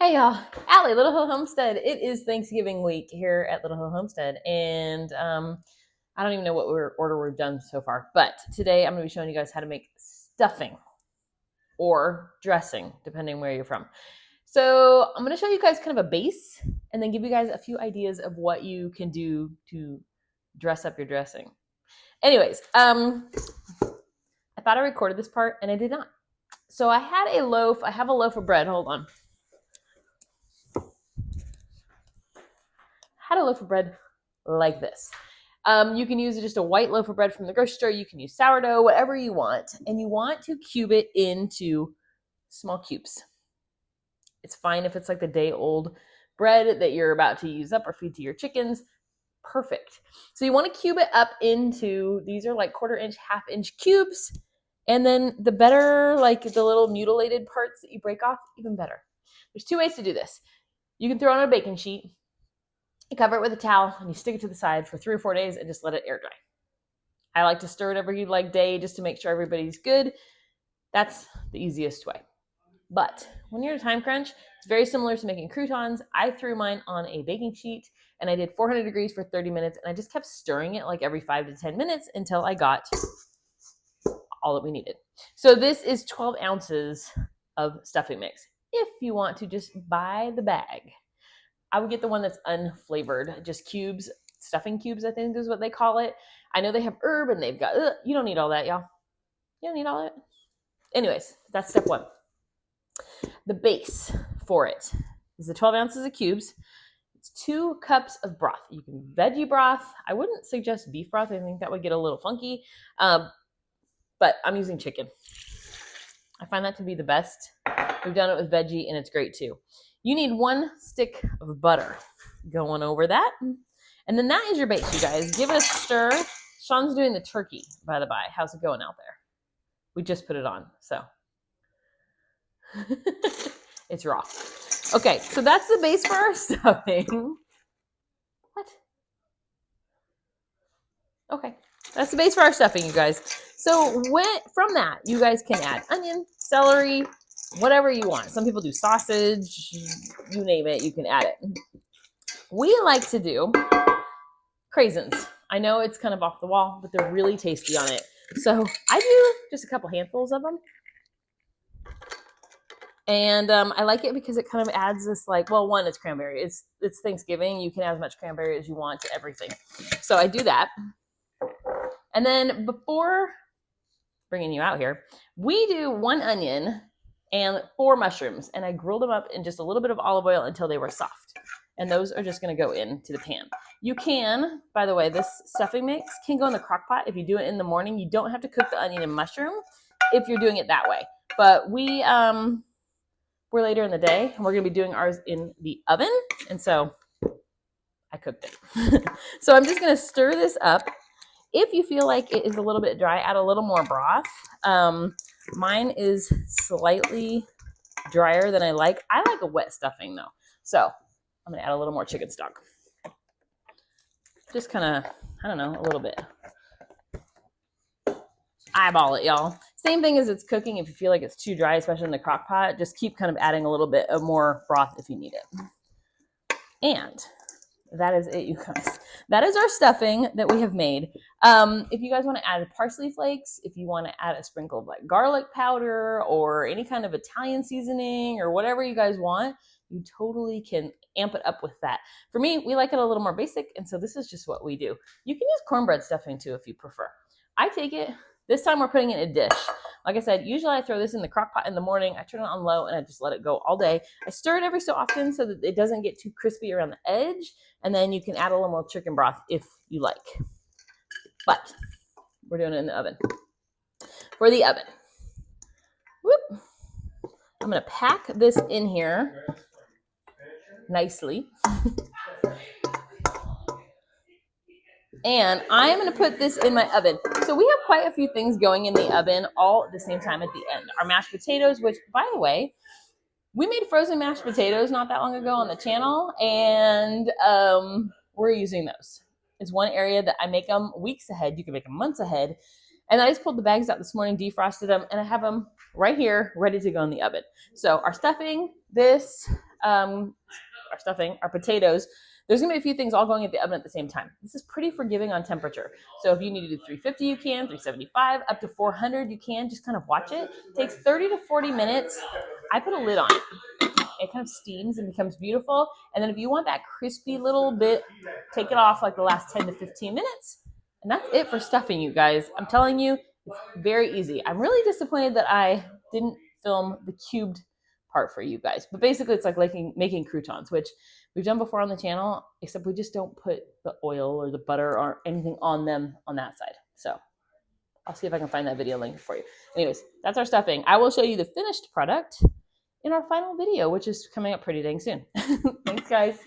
Hey y'all, Ali, Little Hill Homestead. It is Thanksgiving week here at Little Hill Homestead, and I don't even know what order we've done so far. But today I'm going to be showing you guys how to make stuffing or dressing, depending where you're from. So I'm going to show you guys kind of a base, and then give you guys a few ideas of what you can do to dress up your dressing. Anyways, I thought I recorded this part, and I did not. So I have a loaf of bread. Hold on. Had a loaf of bread like this. You can use just a white loaf of bread from the grocery store. You can use sourdough, whatever you want. And you want to cube it into small cubes. It's fine if it's like the day old bread that you're about to use up or feed to your chickens. Perfect. So you want to cube it up into, these are like 1/4 inch, 1/2 inch cubes. And then the better, like the little mutilated parts that you break off, even better. There's 2 ways to do this. You can throw it on a baking sheet. You cover it with a towel and you stick it to the side for 3 or 4 days and just let it air dry. I like to stir it every day just to make sure everybody's good. That's the easiest way. But when you're at a time crunch, it's very similar to making croutons. I threw mine on a baking sheet and I did 400 degrees for 30 minutes and I just kept stirring it like every 5 to 10 minutes until I got all that we needed. So this is 12 ounces of stuffing mix. If you want to just buy the bag, I would get the one that's unflavored, just cubes, stuffing cubes, I think is what they call it. I know they have herb and they've got, you don't need all that, y'all. You don't need all that. Anyways, that's step 1. The base for it is the 12 ounces of cubes. It's 2 cups of broth. You can veggie broth. I wouldn't suggest beef broth. I think that would get a little funky. But I'm using chicken. I find that to be the best. We've done it with veggie and it's great too. You need 1 stick of butter going over that. And then that is your base, you guys. Give it a stir. Shawn's doing the turkey, by the by. How's it going out there? We just put it on, so. It's raw. Okay, so that's the base for our stuffing. What? Okay, that's the base for our stuffing, you guys. So from that, you guys can add onion, celery, whatever you want. Some people do sausage, you name it, you can add it. We like to do craisins. I know it's kind of off the wall, but they're really tasty on it. So I do just a couple handfuls of them. And I like it because it kind of adds this like, well, one, it's cranberry. It's Thanksgiving. You can add as much cranberry as you want to everything. So I do that. And then before bringing you out here, we do 1 onion and 4 mushrooms, and I grilled them up in just a little bit of olive oil until they were soft. And those are just going to go into the pan. You can, by the way, this stuffing mix can go in the crock pot if you do it in the morning. You don't have to cook the onion and mushroom if you're doing it that way. But we're later in the day, and we're going to be doing ours in the oven. And so I cooked it. So I'm just going to stir this up. If you feel like it is a little bit dry, add a little more broth. Mine is slightly drier than I like. I like a wet stuffing though. So I'm gonna add a little more chicken stock. Just kind of, I don't know, a little bit. Eyeball it, y'all. Same thing as it's cooking. If you feel like it's too dry, especially in the crock pot, just keep kind of adding a little bit of more broth if you need it. And that is it, you guys. That is our stuffing that we have made. If you guys want to add parsley flakes, if you want to add a sprinkle of like garlic powder or any kind of Italian seasoning or whatever you guys want, you totally can amp it up with that. For me, we like it a little more basic, and so this is just what we do. You can use cornbread stuffing too if you prefer. I take it. This time we're putting it in a dish. Like I said, usually I throw this in the crock pot in the morning. I turn it on low and I just let it go all day. I stir it every so often so that it doesn't get too crispy around the edge. And then you can add a little more chicken broth if you like. But we're doing it in the oven. For the oven. Whoop. I'm going to pack this in here nicely. And I'm going to put this in my oven. So we have quite a few things going in the oven all at the same time at the end. Our mashed potatoes, which, by the way, we made frozen mashed potatoes not that long ago on the channel, and we're using those. It's one area that I make them weeks ahead. You can make them months ahead. And I just pulled the bags out this morning, defrosted them, and I have them right here ready to go in the oven. So our stuffing, this, our stuffing, our potatoes, there's gonna be a few things all going at the oven at the same time. This is pretty forgiving on temperature. So if you need to do 350, you can, 375, up to 400, you can. Just kind of watch it. It takes 30 to 40 minutes. I put a lid on it. It kind of steams and becomes beautiful. And then if you want that crispy little bit, take it off like the last 10 to 15 minutes. And that's it for stuffing, you guys. I'm telling you, it's very easy. I'm really disappointed that I didn't film the cubed part for you guys. But basically, it's like making croutons, which we've done before on the channel, except we just don't put the oil or the butter or anything on them on that side. So I'll see if I can find that video link for you. Anyways, that's our stuffing. I will show you the finished product in our final video, which is coming up pretty dang soon. Thanks, guys.